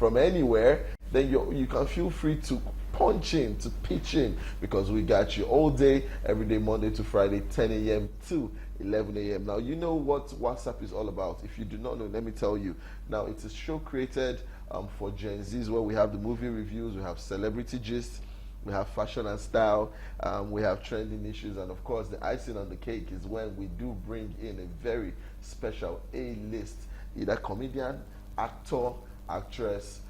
from anywhere, then you can feel free to punch in, to pitch in, because we got you all day, every day, Monday to Friday, 10 a.m. to 11 a.m. Now, you know what WhatsApp is all about. If you do not know, let me tell you. Now, it's a show created for Gen Zs, where we have the movie reviews, we have celebrity gist, we have fashion and style, we have trending issues, and of course, the icing on the cake is when we do bring in a very special A-list, either comedian, actor, actress,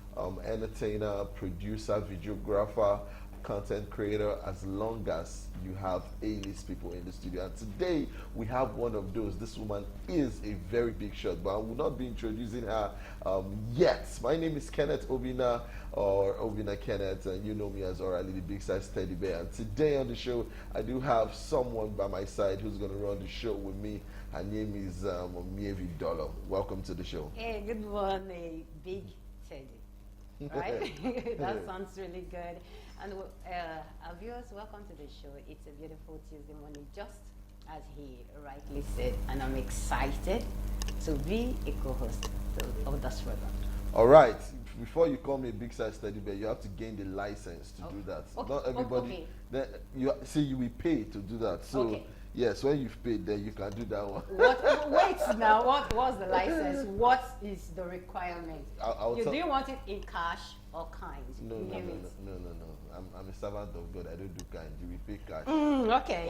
entertainer, producer, videographer, content creator, as long as you have A-list people in the studio. And today we have one of those. This woman is a very big shot, but I will not be introducing her yet. My name is Kenneth Obina, or Obina Kenneth, and you know me as Orally, the big size teddy bear. And today on the show, I do have someone by my side who's going to run the show with me. Her name is Mievi Dolo. Welcome to the show. Hey, good morning, big teddy. Right? That sounds really good. And our viewers, welcome to the show. It's a beautiful Tuesday morning, just as he rightly said, and I'm excited to be a co-host of this program. All right. Before you call me a big size teddy bear, you have to gain the license to do that. Okay. Not everybody. Okay. Then you will pay to do that. So okay. Yes, when you've paid, then you can do that one. Wait now, what was the license? What is the requirement? Do you want it in cash or kind? No. I'm a servant of God. I don't do kind. You will pay cash. Okay.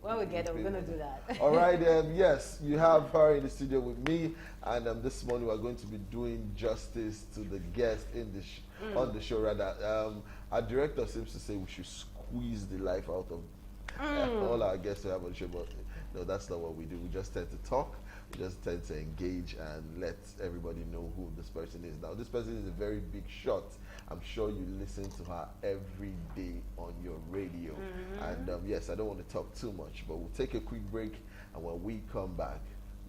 When we get it, we're going to do that. All right, yes, you have her in the studio with me, and this morning we're going to be doing justice to the guest in the on the show. Rather, our director seems to say we should squeeze the life out of all our guests to have on the show, but no, that's not what we do. We just tend to talk, we just tend to engage and let everybody know who this person is. Now, this person is a very big shot. I'm sure you listen to her every day on your radio. And yes, I don't want to talk too much, but we'll take a quick break, and when we come back,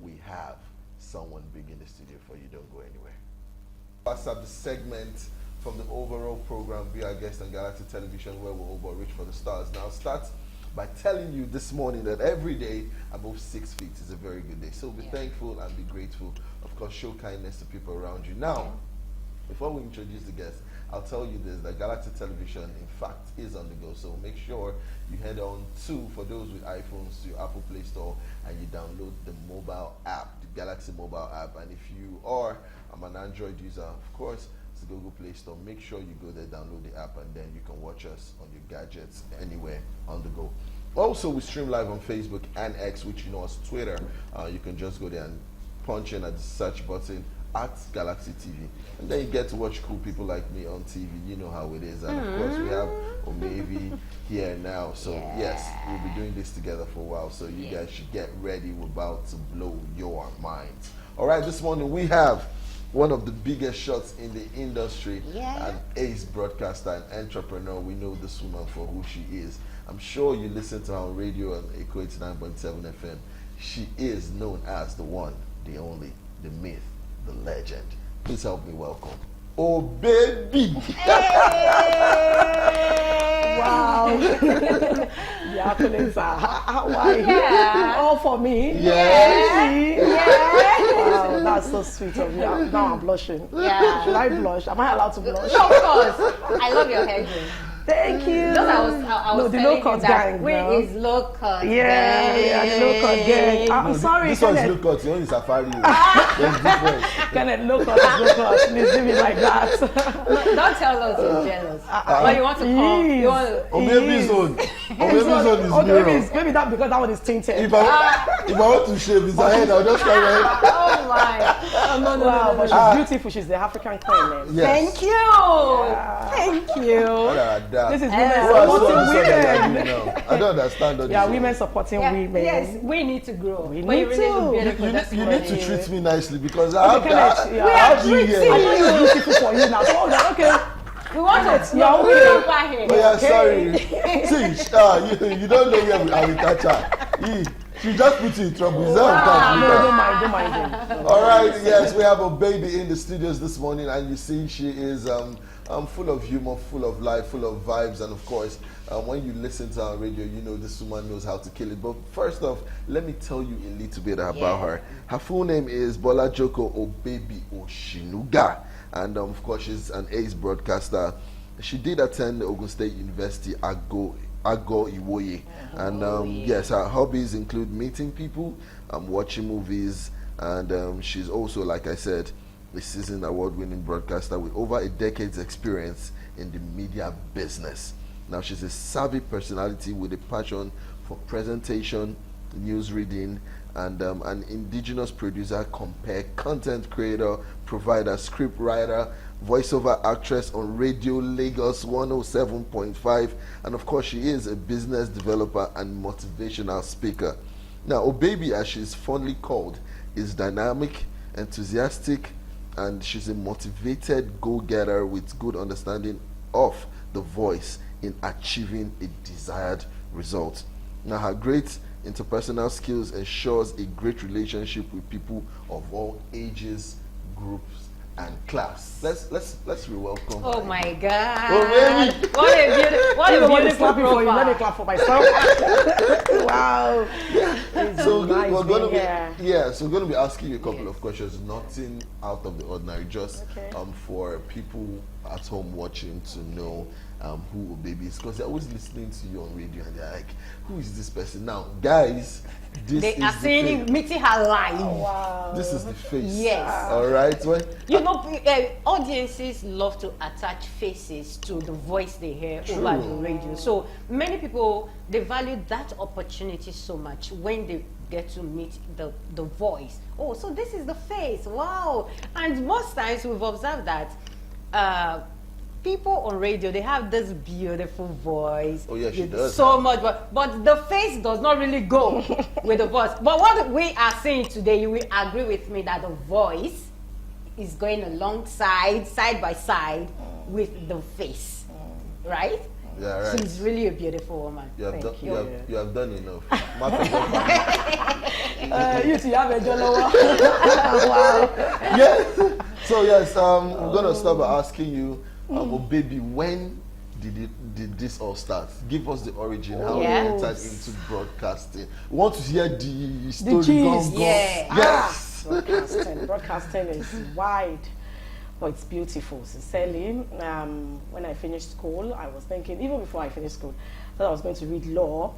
we have someone big in the studio for you. Don't go anywhere. WhatsApp, the segment from the overall program Be Our Guest on Galaxy Television, where we're over reach for the stars. Now, start by telling you this morning that every day above 6 feet is a very good day. So be thankful and be grateful. Of course, show kindness to people around you. Now, before we introduce the guest, I'll tell you this, that Galaxy Television, in fact, is on the go. So make sure you head on to, for those with iPhones, to your Apple Play Store, and you download the mobile app, the Galaxy mobile app. And if you are an Android user, of course, it's the Google Play Store. Make sure you go there, download the app, and then you can watch us on your gadgets anywhere on the go. Also, we stream live on Facebook and X, which you know as Twitter. You can just go there and punch in at the search button at Galaxy TV, and then you get to watch cool people like me on TV. You know how it is. And of course, we have Omevi here now. So yes, we'll be doing this together for a while. So you guys should get ready. We're about to blow your minds. All right, this morning we have one of the biggest shots in the industry, an ace broadcaster and entrepreneur. We know this woman for who she is. I'm sure you listen to her on radio on Echo 89.7 FM. She is known as the one, the only, the myth, the legend. Please help me welcome. Oh, baby! Hey! Wow. Yeah, how are you? Yeah. All for me? Yeah. Wow, that's so sweet of you. Now I'm blushing. Yeah. Should I blush? Am I allowed to blush? No, of course. I love your hair. Thank you. Just I was the low-cut gang. Where is low-cut gang? Yeah, the low-cut gang. I'm sorry, this one's Kenneth. low-cut, the one is Safari. There's difference. Kenneth, low-cut is low-cut. Please do me like that. Don't tell us you're jealous. But you want to come. You want to... Omebi's zone. Omebi's zone is mirror. Maybe that because that one is tinted. If I want to shave his head, I'll just carry it. Oh my. No. But she's beautiful. She's the African queen, man. Yes. Thank you. Yeah. Thank you. This is women supporting women. I don't understand. Women supporting women. Yes, we need to grow. We but need you really look beautiful. You need to treat me nicely because We are treating you. I know it's beautiful for you now. So, okay. We want to. Yeah, we don't buy here. Oh yeah, sorry. See, you don't know where I will catch her. She just put you in trouble. Is that No, don't mind him. All right, yes, we have a baby in the studios this morning, and you see she is full of humor, full of life, full of vibes, and of course, when you listen to our radio, you know this woman knows how to kill it. But first off, let me tell you a little bit about her. Her full name is Bolajoko O Osinuga. and of course she's an ace broadcaster. She did attend Ogun State University Ago Iwoye, and yes, her hobbies include meeting people, watching movies, and she's also, like I said, a seasoned award-winning broadcaster with over a decade's experience in the media business. Now, she's a savvy personality with a passion for presentation, news reading, and an indigenous producer, content creator, provider, script writer, voiceover actress on Radio Lagos 107.5, and of course she is a business developer and motivational speaker. Now, Obaby, as she's fondly called, is dynamic, enthusiastic, and she's a motivated go-getter with good understanding of the voice in achieving a desired result. Now, her great interpersonal skills ensures a great relationship with people of all ages, groups, and class. Let's re-welcome. Oh her. my God! Oh, baby. What a beautiful for you. Let me profile. clap for myself. Wow. So nice we're going to being be here. so we're going to be asking you a couple of questions, nothing out of the ordinary, just Okay. For people at home watching to know who Obaby is, because they're always listening to you on radio and they're like, who is this person? Now, guys, this They is are the seeing face. him, meeting her live. Wow. This is the face. Yes. All right. Well, You know, audiences love to attach faces to the voice they hear over the radio. So many people, they value that opportunity so much when they get to meet the voice. Oh, so this is the face. Wow. And most times we've observed that people on radio, they have this beautiful voice. Oh, yeah, she with does so have. much, but the face does not really go with the voice. But what we are saying today, you will agree with me that the voice is going alongside, side by side with the face, right? yeah, right. She's really a beautiful woman. You have, Thank done, you. you have done enough. Mark yourself. You two have a jollof. Wow. Yes. So yes, I'm gonna start by asking you, Obaby, when did this all start? Give us the origin, how Yeah. you entered into broadcasting. We want to hear the story. gist. Yeah. Yes. Broadcasting is wide, but it's beautiful. Sincerely, when I finished school, I was thinking, even before I finished school, I thought I was going to read law.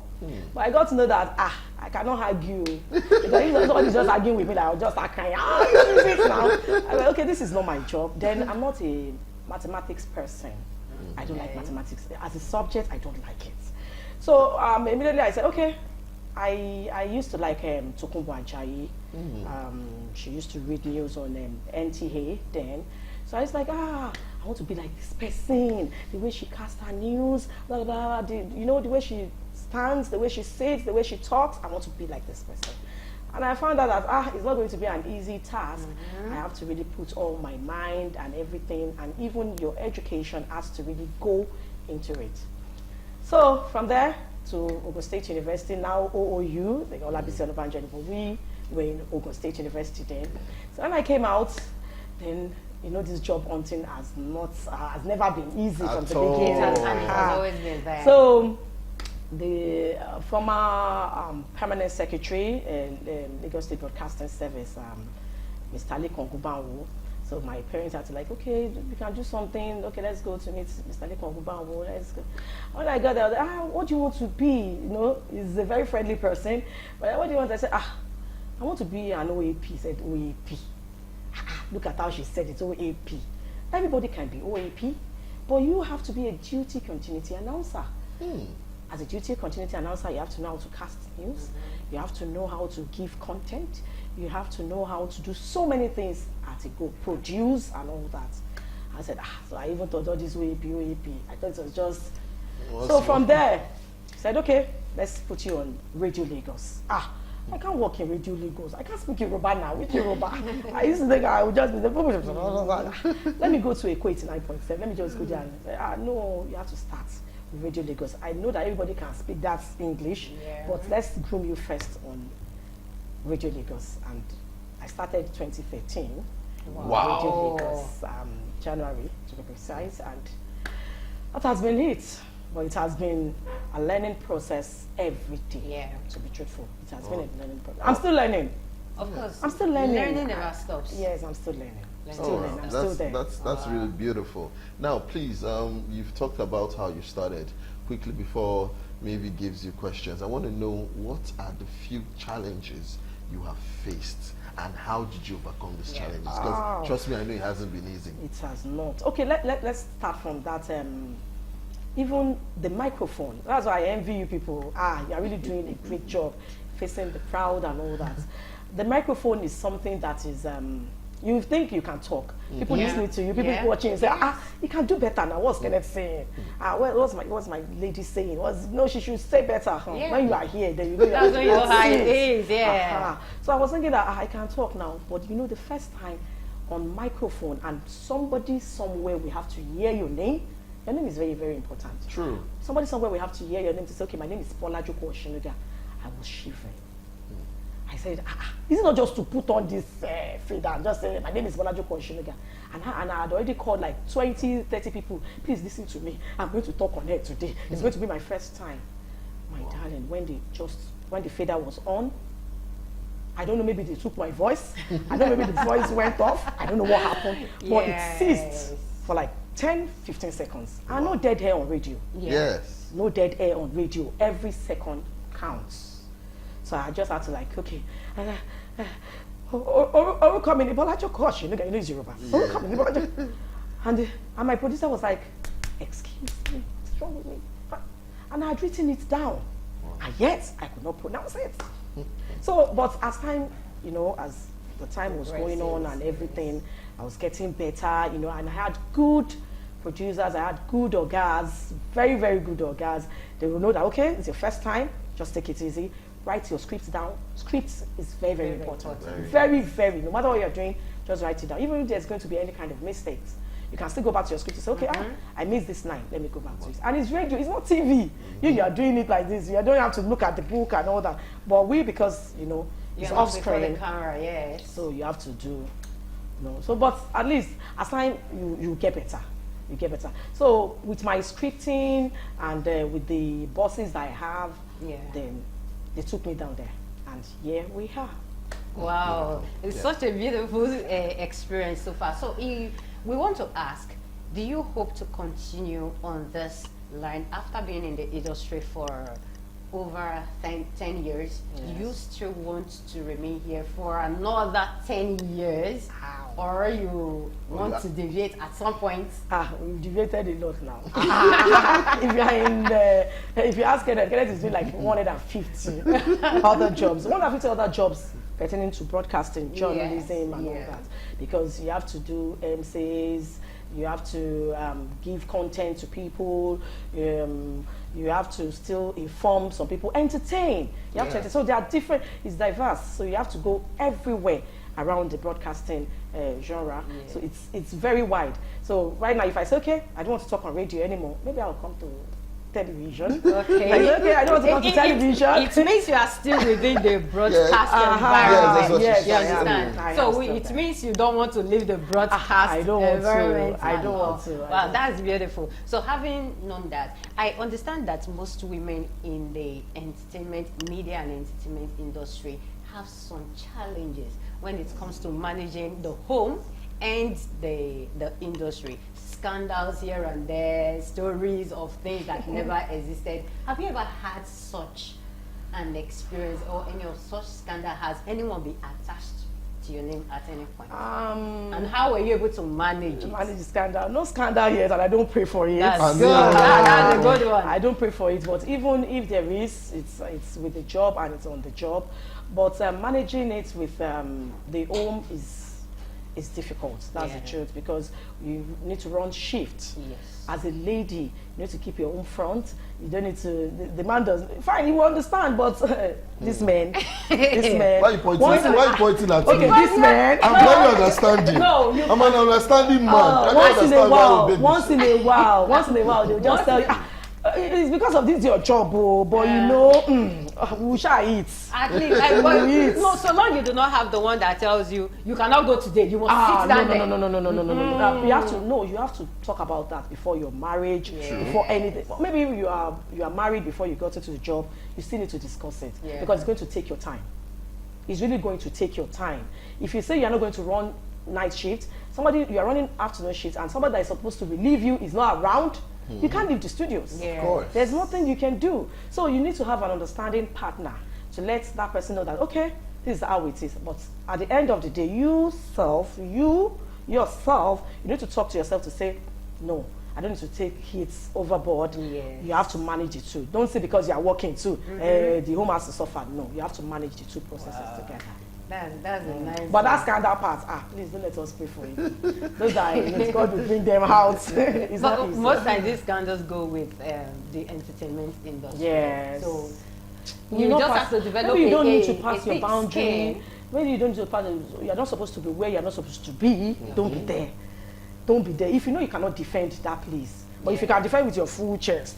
But I got to know that I cannot argue. Because if somebody just arguing with me, that I'll just start crying. This is it now. I'm like, okay, this is not my job. Then I'm not a mathematics person. I don't like mathematics as a subject. I don't like it. So immediately I said, okay. I used to like Tokunbo Ajayi. She used to read news on NTA then. So I was like, I want to be like this person. The way she casts her news, blah, blah, blah, the way she stands, the way she sits, the way she talks. I want to be like this person. And I found out that it's not going to be an easy task. I have to really put all my mind and everything, and even your education has to really go into it. So from there to Ogun State University, now OOU, the Olabisi Olubanjo, but we were in Ogun State University then. So when I came out, then this job hunting has never been easy from the beginning. And it has always been there. So the former permanent secretary in Lagos State Broadcasting Service, Mr. Lekon Gubanwo. So my parents had to like, okay, we can do something. Okay, let's go to meet Mr. Lekon Gubanwo. Let's go. When I got there, I was like, what do you want to be? He's a very friendly person. But what do you want? I said, I want to be an OAP. He said, OAP. Look at how she said it, OAP. Everybody can be OAP, but you have to be a duty continuity announcer. As a duty continuity announcer, you have to know how to cast news. You have to know how to give content. You have to know how to do so many things at a go, produce and all that. I said, so I even thought all this OAP. I thought it was just... Awesome. So from there, I said, okay, let's put you on Radio Lagos. I can't work in Radio Lagos. I can't speak Yoruba now. Which Yoruba? I used to think I would just be let me go to Eko 89.7. Let me just go there and say, no, you have to start with Radio Lagos. I know that everybody can speak that English, but let's groom you first on Radio Lagos. And I started 2013. Wow. Radio Lagos, January to be precise, and that has been it. But it has been a learning process every day. Yeah. To be truthful, it has been a learning process. I'm still learning. Of course. I'm still learning. Learning never stops. Yes, I'm still learning. Still there. I'm still there. That's really beautiful. Now, please, you've talked about how you started. Quickly before maybe gives you questions, I want to know what are the few challenges you have faced and how did you overcome these challenges? Because trust me, I know it hasn't been easy. It has not. Okay, let's start from that. Even the microphone. That's why I envy you people. You're really doing a great job facing the crowd and all that. The microphone is something that is, you think you can talk. People listening to you, people watching, say, you can do better now. What's Kenneth saying? What's my lady saying? No, she should say better. When you are here, then you know that's when you know how it is. So I was thinking that I can talk now, but you know, the first time on microphone and somebody somewhere we have to hear your name. Your name is very, very important. True. Somebody somewhere we have to hear your name to say, okay, my name is Bolajoko O. I was shivering. I said, is it not just to put on this feed and just say, my name is Bolajoko O. And I had already called like 20, 30 people. Please listen to me. I'm going to talk on air today. It's going to be my first time. My darling, when the fader was on, I don't know, maybe they took my voice. I don't know, maybe the voice went off. I don't know what happened. But it ceased for like 10, 15 seconds. And no dead air on radio. Yes. No dead air on radio. Every second counts. So I just had to like, okay. Come in, Bolajoko O, you know Yoruba. And my producer was like, excuse me, what's wrong with me? And I had written it down. And yet, I could not pronounce it. So, but as time, you know, as the time was going on and everything, I was getting better, you know, and I had good producers, I had good orgas, very, very good orgas. They will know that, okay, it's your first time, just take it easy. Write your scripts down. Scripts is very, very important. Very, very, no matter what you're doing, just write it down. Even if there's going to be any kind of mistakes, you can still go back to your script and say, okay, I missed this line, let me go back to it. And it's radio, it's not TV. You are doing it like this. You don't have to look at the book and all that. But we, because, you know, it's off screen. The camera, yes. So you have to do, you know. So, but at least, as time, you get better. You get better. So with my scripting and with the bosses that I have, then they took me down there. And here we are. Wow. It's such a beautiful experience so far. So we want to ask, do you hope to continue on this line after being in the industry for over 10 years? Do you still want to remain here for another 10 years? Or you want to deviate at some point? We've deviated a lot now. If you ask Kenneth is doing like 150 other jobs. 150 other jobs pertaining to broadcasting, journalism and all that. Because you have to do MCs, you have to give content to people, you have to still inform some people, entertain. You have to so they are different, it's diverse. So you have to go everywhere around the broadcasting genre. So it's very wide. So right now, if I say, okay, I don't want to talk on radio anymore, maybe I'll come to television. Okay, I don't want to come to television. It means you are still within the broadcast environment. Yes, you understand? So it means you don't want to leave the broadcast environment. I don't want to. Wow, that's beautiful. So having known that, I understand that most women in the entertainment, media and entertainment industry have some challenges when it comes to managing the home and the industry. Scandals here and there, stories of things that never existed. Have you ever had such an experience or any of such scandal? Has anyone been attached to your name at any point? And how were you able to manage it? Manage the scandal? No scandal yet, and I don't pray for it. That's good. That's a good one. I don't pray for it, but even if there is, it's with the job and it's on the job. But managing it with the home is difficult. That's the truth, because you need to run shifts. As a lady, you need to keep your own front. You don't need to. The man does fine. He will understand, but this man. Why are you pointing at me? Okay, this man. I'm very understanding. No, I'm an understanding man. Once in a while, they'll just tell you. It's because of this your job, but you know, we shall eat. At least, no, so long you do not have the one that tells you you cannot go today. You must sit down there. No. You have to talk about that before your marriage, before anything. Maybe you are married before you got into the job. You still need to discuss it because it's going to take your time. It's really going to take your time. If you say you're not going to run night shift, somebody, you are running afternoon shift, and somebody that is supposed to relieve you is not around, you can't leave the studios. Yeah. Of course. There's nothing you can do. So you need to have an understanding partner to let that person know that, okay, this is how it is. But at the end of the day, yourself, you need to talk to yourself to say, no, I don't need to take hits overboard. Yes. You have to manage the two. Don't say because you are working too, the home has to suffer. No, you have to manage the two processes together. That's a nice. But that scandal part, please don't let us pray for you. Those that God will bring them out. It's not easy. Most times these scandals go with the entertainment industry. Yes. So you just have to develop. Maybe you don't need to a pass your thick boundary. skin. Maybe you don't need to pass. You're not supposed to be where you're not supposed to be. Don't be there. Don't be there. If you know you cannot defend that place, but if you can defend with your full chest,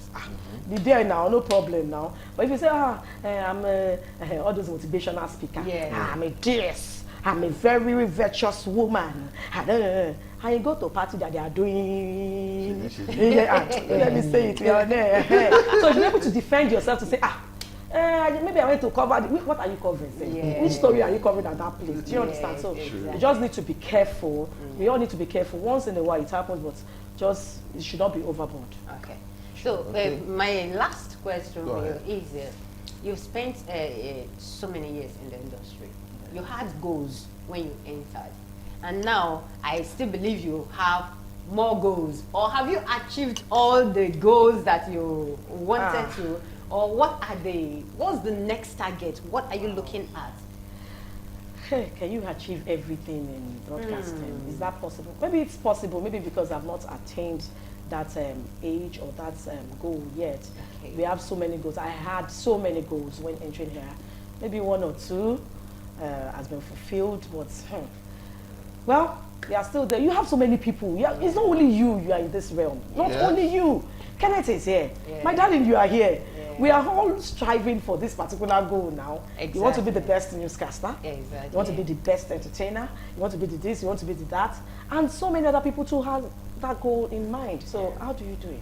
be there now, no problem now. But if you say, I'm all those motivational speaker, I'm a this, I'm a very virtuous woman, and you go to a party that they are doing, let me say it, you are there. So you're able to defend yourself to say, maybe I went to cover, what are you covering? Which story are you covering at that place? Do you understand? So you just need to be careful. We all need to be careful. Once in a while it happens, but just, it should not be overboard. Okay. So my last question Go for ahead. you is, you've spent so many years in the industry. You had goals when you entered, and now I still believe you have more goals. Or have you achieved all the goals that you wanted to? Or what's the next target? What are you looking at? Can you achieve everything in broadcasting? Is that possible? Maybe it's possible, maybe because I've not attained that age or that goal yet. Okay. We have so many goals. I had so many goals when entering here. Maybe one or two has been fulfilled, but well, they are still there. You have so many people. It's not only you are in this realm. Not only you. Kenneth is here. My darling, you are here. We are all striving for this particular goal now. Exactly. You want to be the best newscaster. Exactly. You want to be the best entertainer. You want to be the this, you want to be the that. And so many other people too have that goal in mind. So how do you do it?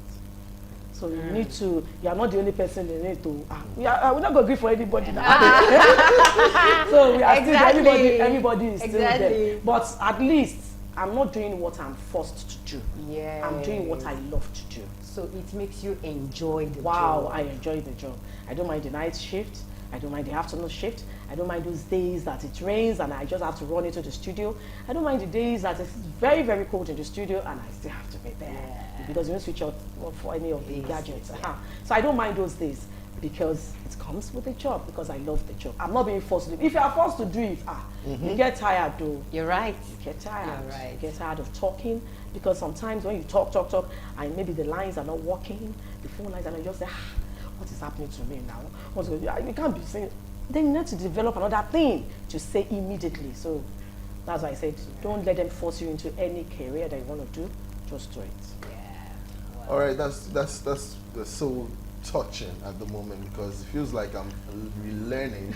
So you need to, you are not the only person you need to, we're not going to agree for anybody now. So we are still, everybody is still there. But at least, I'm not doing what I'm forced to do. Yeah. I'm doing what I love to do. So it makes you enjoy the job. Wow, I enjoy the job. I don't mind the night shift. I don't mind the afternoon shift. I don't mind those days that it rains and I just have to run into the studio. I don't mind the days that it's very, very cold in the studio and I still have to be there. Because you don't switch out for any of the gadgets. So I don't mind those days because it comes with the job, because I love the job. I'm not being forced to do it. If you are forced to do it, you get tired though. You're right. You get tired. You're right. You get tired of talking, because sometimes when you talk, and maybe the lines are not working, the phone lines, and you just say, what is happening to me now? What's going on? You can't be saying, then you need to develop another thing to say immediately. So that's why I said, don't let them force you into any career that you want to do, just do it. Yeah. All right, that's so touching at the moment, because it feels like I'm relearning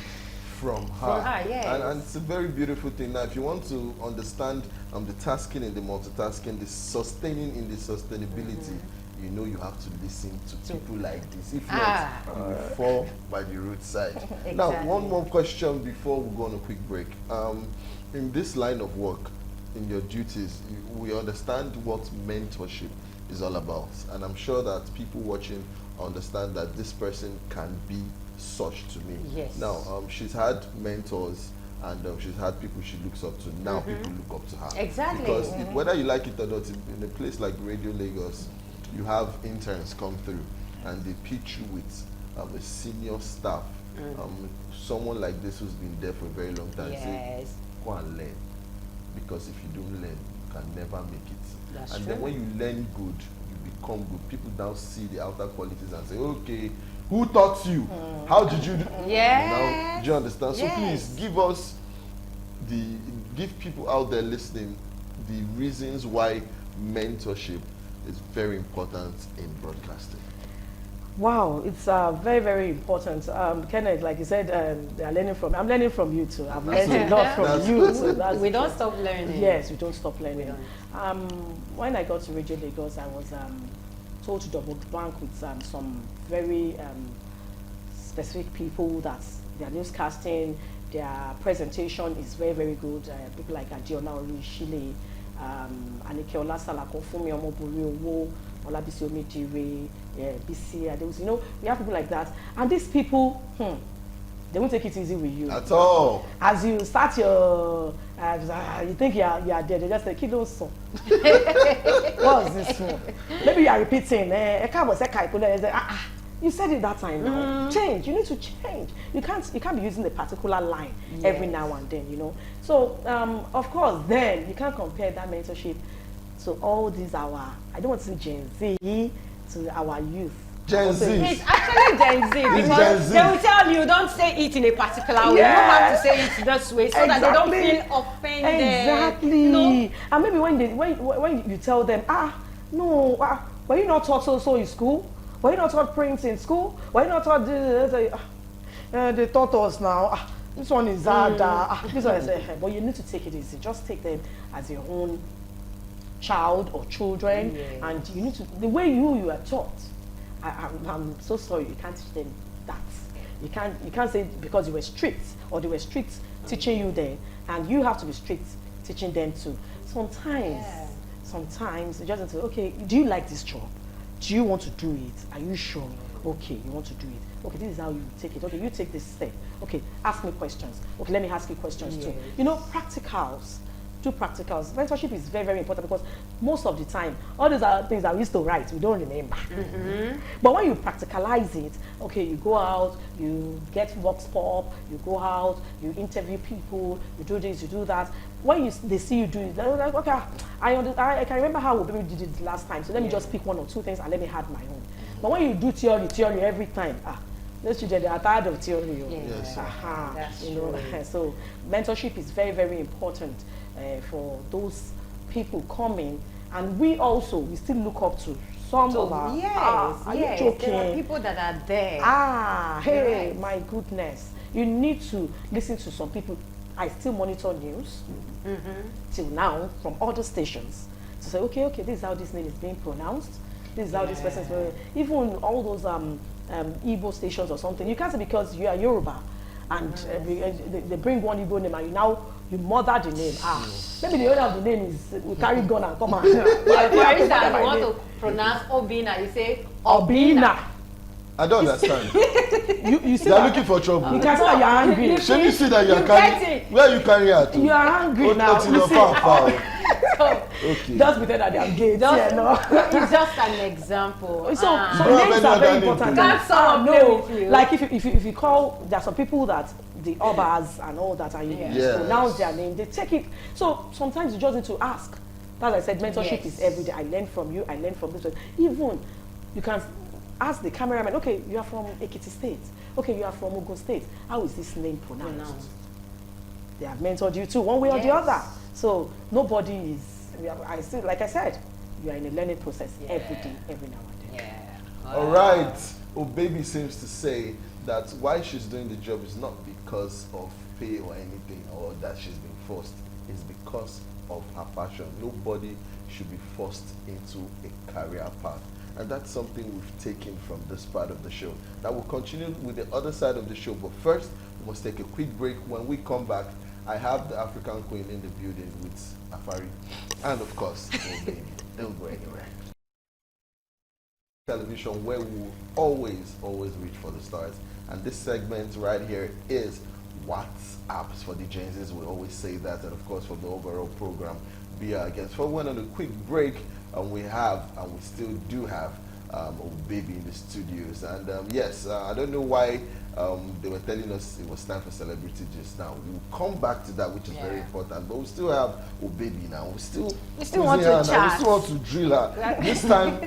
from her. Yes. And it's a very beautiful thing. Now, if you want to understand the tasking and the multitasking, the sustaining in the sustainability, you know you have to listen to people like this. If not, you will fall by the roadside. Exactly. Now, one more question before we go on a quick break. In this line of work, in your duties, we understand what mentorship is all about. And I'm sure that people watching understand that this person can be such to me. Yes. Now, she's had mentors and she's had people she looks up to. Now people look up to her. Exactly. Because whether you like it or not, in a place like Radio Lagos, you have interns come through and they pitch you with a senior staff. Someone like this who's been there for a very long time. Say, go and learn. Because if you don't learn, you can never make it. That's and true. then when you learn good, you become good. People now see the outer qualities and say, okay, who taught you? How did you do? Now, do you understand? So please give people out there listening the reasons why mentorship is very important in broadcasting. Wow, it's very, very important. Kenneth, like you said, they are learning from. I'm learning from you too. I've learned a lot from you. So we don't stop learning. Yes, we don't stop learning. When I got to Radio Lagos, I was told to double bank with some very specific people that they are newscasting, their presentation is very, very good. People like Adiola Orishile, Anike Olasalako, Fumi Omobori Owo, Olabisi Omidire, BC Adewusi. You know, we have people like that. And these people, they won't take it easy with you. At all. As you start your, you think you are dead, they just say, Kido so. What's this one? Maybe you are repeating, you said it that time now. Change. You need to change. You can't be using a particular line every now and then, you know. So of course, then you can't compare that mentorship to all these I don't want to say Gen Z, to our youth. Gen Z. It's actually Gen Z because they will tell you don't say it in a particular way. You don't have to say it this way so that they don't feel offended. Exactly. You know? And maybe when you tell them, no, were you not taught so in school? Were you not taught print in school? Were you not taught they taught us now? This one is hard. This one is but you need to take it easy. Just take them as your own child or children, and you need to the way you are taught. I'm so sorry, you can't teach them that. You can't say because you were strict or they were strict teaching you then, and you have to be strict teaching them too. Sometimes you just need to, okay, do you like this job? Do you want to do it? Are you sure? Okay, you want to do it. Okay, this is how you take it. Okay, you take this step. Okay, ask me questions. Okay, let me ask you questions too. You know, practicals. Do practicals. Mentorship is very, very important because most of the time, all these are things that we used to write, we don't remember. But when you practicalize it, okay, you go out, you get vox pop, you go out, you interview people, you do this, you do that. When they see you do it, they're like, okay, I can remember how we did it last time, so let me just pick one or two things and let me add my own. But when you do theory every time, those children, they are tired of theory. Yes. That's you know, true. so mentorship is very, very important for those people coming, and we still look up to some of our. Are you joking? There are people that are there. Hey, Right. my goodness! You need to listen to some people. I still monitor news till now from other stations to say, okay, this is how this name is being pronounced. This is how this person is. Even all those Igbo stations or something. You can't say because you are Yoruba and they bring one Igbo name and you murder the name. Maybe the owner of the name is we carry gun and come and. For instance, you want to pronounce Obina, you say Obina. I don't understand. You see They are looking for trouble. You can see that you are angry. Shouldn't you see that you are carrying? Where are you carrying her to? You are angry now. To your foul. Okay. Just pretend that they are gay. It's just an example. So names are very important. Can't someone play with you? Like if you call, there are some people that the obas and all that, and you pronounce their name, they take it. So sometimes you just need to ask. As I said, mentorship is every day. I learn from you. I learn from this. Even you can ask the cameraman. Okay, you are from Ekiti State. Okay, you are from Ogun State. How is this name pronounced? They have mentored you too, one way or the other. So nobody is. Like I said, you are in a learning process every day, every now and then. All right. Oh, baby seems to say that why she's doing the job is not because of pay or anything, or that she's been forced. It's because of her passion. Nobody should be forced into a career path. And that's something we've taken from this part of the show. That will continue with the other side of the show. But first, we must take a quick break. When we come back, I have the African Queen in the building with Afari. And of course, oh baby, don't go anywhere. Television, where we will always reach for the stars. And this segment right here is WhatsApps for the Gen Zs. We always say that. And of course, for the overall program, be our guest. So we went on a quick break. And we still do have oh baby in the studios. And yes, I don't know why they were telling us it was time for celebrity just now. We'll come back to that, which is very important. But we still have oh baby now. We still want to chat. We still want to drill her. This time,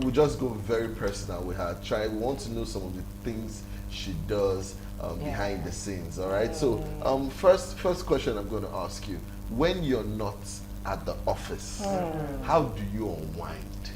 we'll just go very personal with her. We want to know some of the things she does behind the scenes. All right. So first question I'm going to ask you: when you're not at the office, how do you unwind?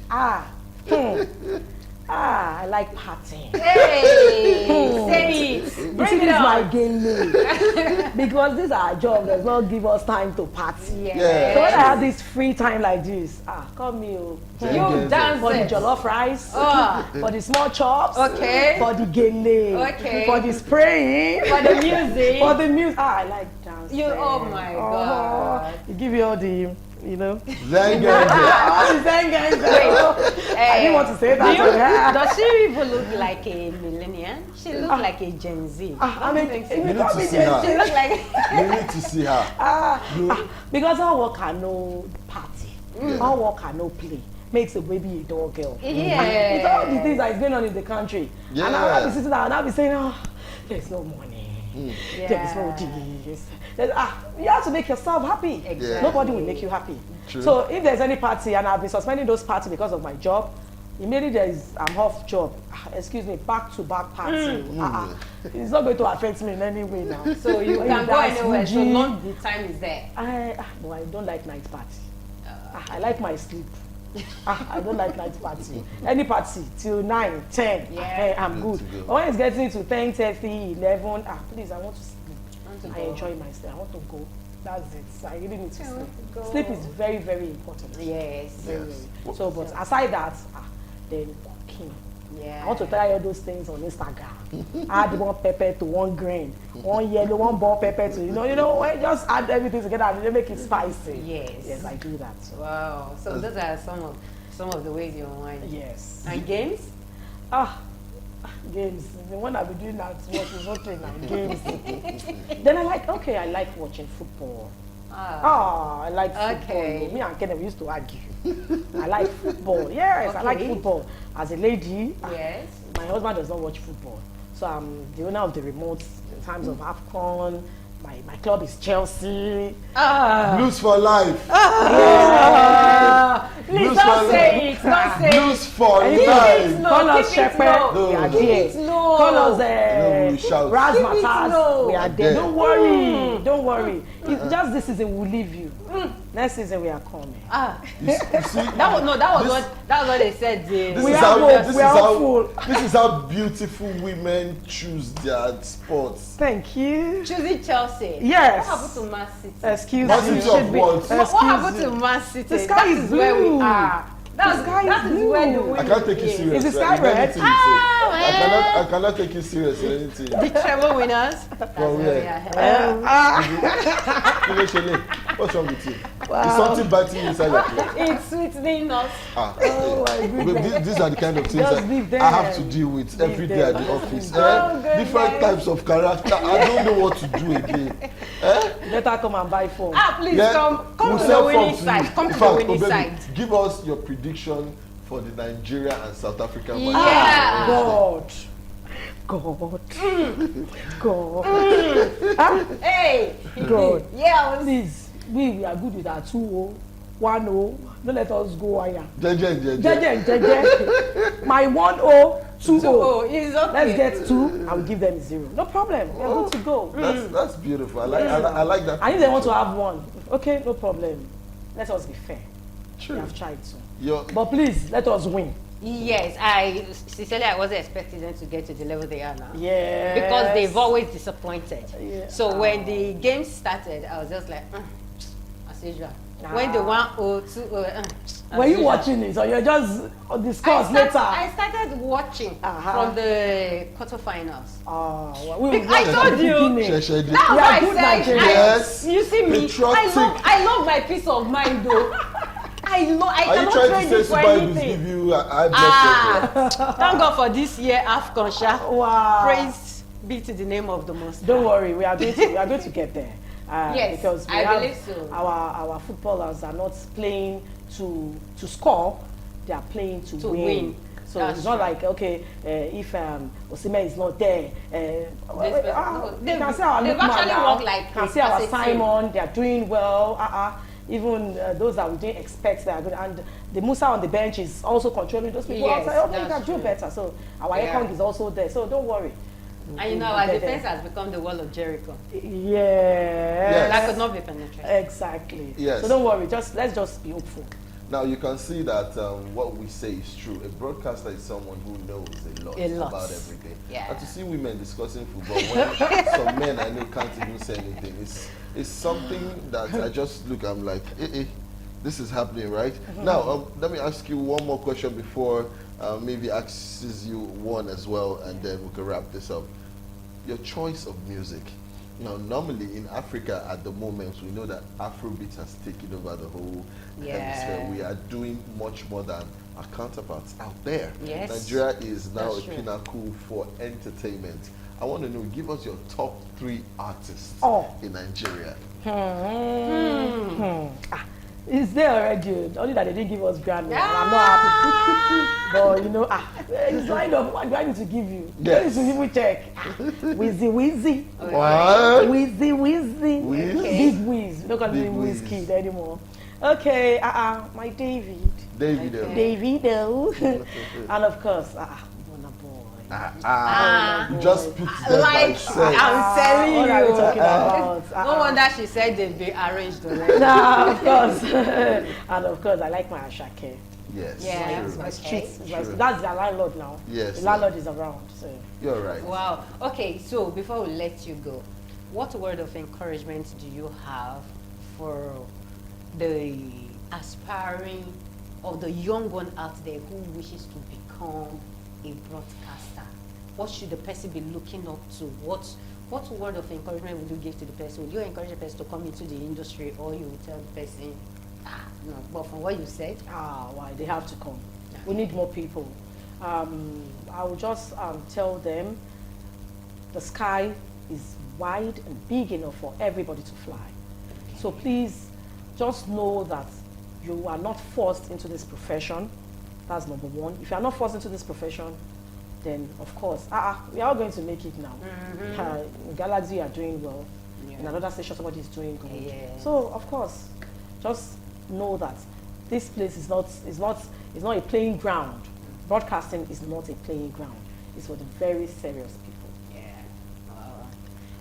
I like partying. Hey, say it. You Bring see, it this is my on. game because this our job does not give us time to party. Yeah. So when I have this free time like this, call me You Dance. for the dance. jollof rice, Oh. for the small chops, Okay. for the gele, Okay. for the spraying, For the music. for the music. I like dancing. Oh my God. It give you all the, Zenga. all the zenga. I didn't want to say that. Does she even look like a millennial? She looks like a Gen Z. I mean, think so. if You you need call to me see Gen her. Z, She looks like. You need to see her. because our work can no party, Yeah. our work can no play. Makes a baby a dog girl. Yeah. It's all the things that is going on in the country. Yeah. And I'll be sitting there and I'll be saying, there's no money. There's no this. You have to make yourself happy. Exactly. Nobody will make you happy. True. So if there's any party and I've been suspending those parties because of my job, immediately I'm off job. Excuse me, back to back party. It's not going to affect me in any way now. So you When can go dance anywhere so Fuji, long the time is there. I don't like night party. I like my sleep. I don't like night party. Any party till 9, 10, Yeah. I'm good. to go. But when it's getting to 10, 30, 11, please, I want to sleep. Want to I go. enjoy myself. I want to go. That's it. I really need to I sleep. want to go. Sleep is very, very important. Yes. Very, Yes. very. So, but aside that, then cooking. Yeah. I want to try all those things on Instagram. Add one pepper to one green, one yellow, one ball pepper to just add everything together and then make it spicy. Yes. Yes, I do that. So. Wow. So those are some of the ways you unwind. Yes. And games? Games. The one I've been doing that much is okay now. Games. Then I like watching football. I like football. Okay. Me and Kenneth, we used to argue. I like football. Yes, I like Okay. football. As a lady, Yes. my husband does not watch football. So I'm the owner of the remote in terms of AFCON. My club is Chelsea. Blues for life. Please Blues don't for say life. it. Don't say it. Blues for And you life. low, call us keep it Shepherd, low. we are No. there. Keep it low. Call us No, we shout. Razzmatazz, low. we are There. there. Don't worry, don't worry. It's just this season we'll leave you. Next season we are coming. You see, That was this- what they said. This We is are how both, this we is are how full. this is how beautiful women choose their sports. Thank you. Choosing Chelsea. Yes. What happened to Man City? Excuse Man me. City should of be- what? excuse What happened me. to Man City? The sky That is where we blue. are. The sky is That is where the blue. wind I can't take you is. serious. Is the right? sky red? Anything you say. I cannot take you serious in anything. The treble winners. That's From where we where? are. Kilo Shele, what's wrong with you? Is something biting inside your throat? It's sweetening us. Oh my goodness. These are the kind of things Just leave that I have them. to deal with Leave every day at them. the office. Oh, goodness. Different types of character. I don't know what to do again. Better come and buy phone. Please Yeah, come we'll to the sell winning form to you. side. Come In to the fact, winning Obebe, side. give us your prediction for the Nigeria and South African match. Yeah. God. Hey. God. Yeah. Please, we are good with our 2-0, 1-0. Don't let us go higher. Jeje. My 1-0, 2-0. It's okay. Let's get 2. I will give them 0. No problem. We are good to go. That's beautiful. I like that. And if they want to have 1, okay, no problem. Let us be fair. True. We have tried to. Your, But please, let us win. Yes, sincerely, I wasn't expecting them to get to the level they are now. Yeah. Because they've always disappointed. Yeah. So when the game started, I was just like, as usual. When the 1-0, 2-0, Were you watching it or you're just discuss later? I started watching from the quarterfinals. I told you. That's Sheshede. why good I said, Yes. you see me, Patriotic. I love my peace of mind though. I Are you cannot trying trade to it say for Subaibu anything. give you high blood pressure? Thank God for this year AFCON, Sha. Wow. Praise be to the name of the Most Don't High. worry, we are going to get there. Yes, because we I have believe so. Our footballers are not playing to score; they are playing to win. So That's it's not true. like if Osimhen is not there, you can see our they've Lookman actually now. worked like You can see as our a team. Simon; they are doing well. Even those that we didn't expect, they are good. And the Musa on the bench is also controlling those people. Yes, outside. Okay, you that's can do true. better. So our Yeah. Ekong is also there. So don't worry. And you know, our defense has become the wall of Jericho. Yeah. That could not be penetrated. Exactly. Yes. So don't worry. Let's just be hopeful. Now you can see that what we say is true. A broadcaster is someone who knows a lot about everything. Yeah. And to see women discussing football when some men I know can't even say anything, it's something that I just look, I'm like, this is happening, right? Now, let me ask you one more question before maybe asks you one as well, and then we can wrap this up. Your choice of music. Now, normally in Africa at the moment, we know that Afrobeat has taken over the whole hemisphere. We are doing much more than our counterparts out there. Yes. Nigeria is now That's a true. pinnacle for entertainment. I want to know, give us your top 3 artists in Nigeria. It's there already. Only that they didn't give us Grammy. And I'm not happy. But you know, it's lined up. What do I need to give you? Yes. You need to even check. Wheezy. What? Wheezy. Wiz? Big Wiz. We don't call Big him Wiz. Wizkid anymore. Okay, my David. Davido. Davido. And of course, Burna Boy. Just put them by Like, itself. I'm telling What are we you. talking about? No wonder she said they'd be arranged already. Nah, of course. And of course, I like my Ashake. Yes. Yeah. It's my Okay. street. True. That's their landlord now. Yes. The landlord is around. So. You're right. Wow. Okay, so before we let you go, what word of encouragement do you have for the aspiring or the young one out there who wishes to become a broadcaster? What should the person be looking up to? What word of encouragement would you give to the person? Would you encourage the person to come into the industry, or you would tell the person, no, but from what you said, Why they have to come. We need more people. I will just tell them the sky is wide and big enough for everybody to fly. So please just know that you are not forced into this profession. That's number one. If you are not forced into this profession, then of course, we are all going to make it now. In Galaxy, you are doing well. Yeah. In another station, somebody is doing good. Yeah. So of course, just know that this place is not a playing ground. Broadcasting is not a playing ground. It's for the very serious people. yeah.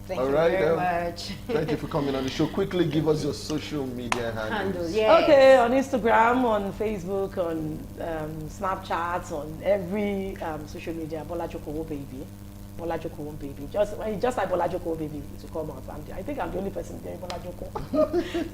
Thank All you right, very much. Thank you for coming on the show. Quickly give us your social media Handle, handles. yes. Okay, on Instagram, on Facebook, on Snapchat, on every social media, Bolajoko O baby. Bolajoko O baby. Just like Bolajoko O baby, it will come out. I think I'm the only person doing Bolajoko.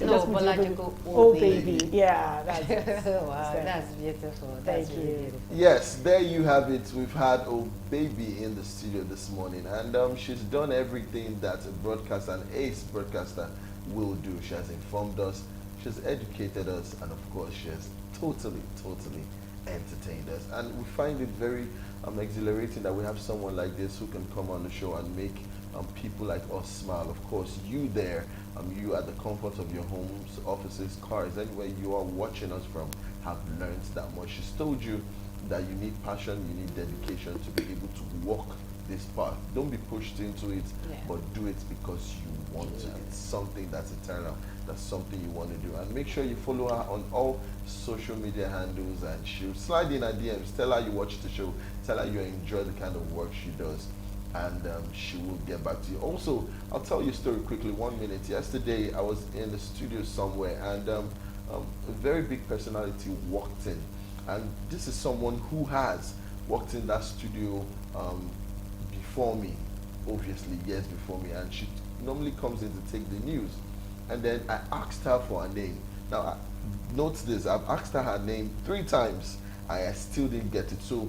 No, Bolajoko O baby. Yeah, that's it. Wow, that's beautiful. Thank That's really you. beautiful. Yes, there you have it. We've had a baby in the studio this morning, and she's done everything that a broadcaster, an ace broadcaster, will do. She has informed us, she's educated us, and of course, she has totally entertained us. And we find it very exhilarating that we have someone like this who can come on the show and make people like us smile. Of course, you there, you at the comfort of your homes, offices, cars, anywhere you are watching us from, have learned that much. She's told you that you need passion, you need dedication to be able to walk this path. Don't be pushed into it, but do it because you want to. It's something that's eternal. That's something you want to do. And make sure you follow her on all social media handles, and she'll slide in her DMs, tell her you watch the show, tell her you enjoy the kind of work she does, and she will get back to you. Also, I'll tell you a story quickly, 1 minute. Yesterday, I was in the studio somewhere, and a very big personality walked in. And this is someone who has walked in that studio before me, obviously, years before me, and she normally comes in to take the news. And then I asked her for her name. Now, note this, I've asked her name 3 times. I still didn't get it. So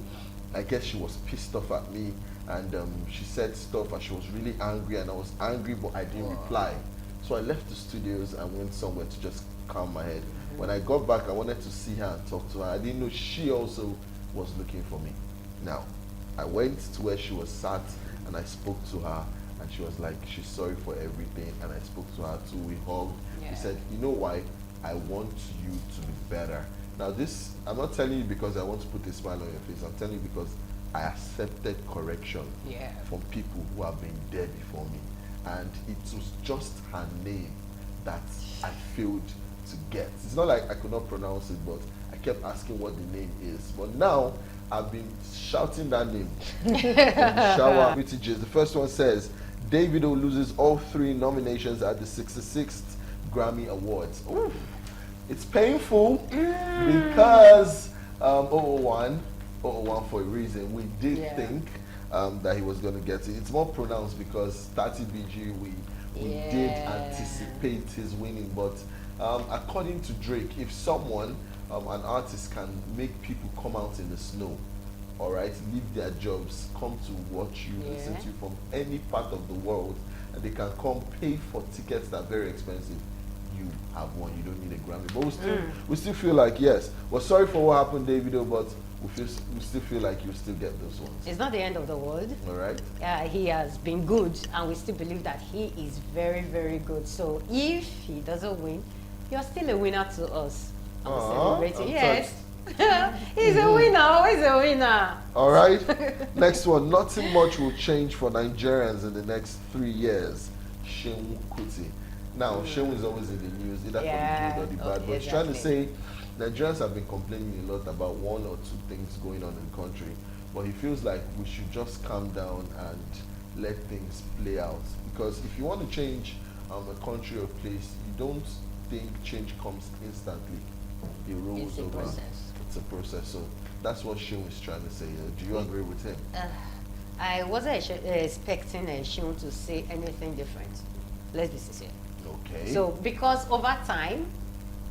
I guess she was pissed off at me, and she said stuff, and she was really angry, and I was angry, but I didn't reply. So I left the studios and went somewhere to just calm my head. When I got back, I wanted to see her and talk to her. I didn't know she also was looking for me. Now, I went to where she was sat, and I spoke to her, and she was like, she's sorry for everything, and I spoke to her too. We hugged. She said, you know why? I want you to be better. Now this, I'm not telling you because I want to put a smile on your face. I'm telling you because I accepted correction from people who have been there before me. And it was just her name that I failed to get. It's not like I could not pronounce it, but I kept asking what the name is. But now, I've been shouting that name. Shower messages. The first one says, Davido loses all 3 nominations at the 66th Grammy Awards. Oof. It's painful because 001 for a reason. We did think that he was going to get it. It's more pronounced because 30 BG we did anticipate his winning, but according to Drake, if someone, an artist, can make people come out in the snow, all right, leave their jobs, come to watch you, listen to you from any part of the world, and they can come pay for tickets that are very expensive, you have won. You don't need a Grammy. But we still feel like, yes, we're sorry for what happened, Davido, but we still feel like you still get those ones. It's not the end of the world. All right. He has been good, and we still believe that he is very, very good. So if he doesn't win, you're still a winner to us. I'm celebrating. Yes. He's a winner, always a winner. All right. Next one. Nothing much will change for Nigerians in the next 3 years. Shehu Kuti. Now, Shehu is always in the news, either for the good or the bad. But he's trying to say Nigerians have been complaining a lot about one or two things going on in the country. But he feels like we should just calm down and let things play out. Because if you want to change a country or place, you don't think change comes instantly. It rolls over. Process. It's a process. So that's what Shehu is trying to say. Do you agree with him? I wasn't expecting Shehu to say anything different. Let's be sincere. Okay. So because over time,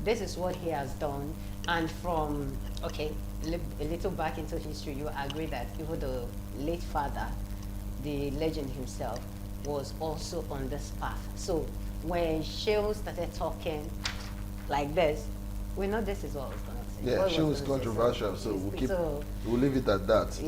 this is what he has done, and from a little back into history, you agree that even the late father, the legend himself, was also on this path. So when Shehu started talking like this, we know this is what I was going to say. Yeah, Shehu is controversial, so we'll leave it at that.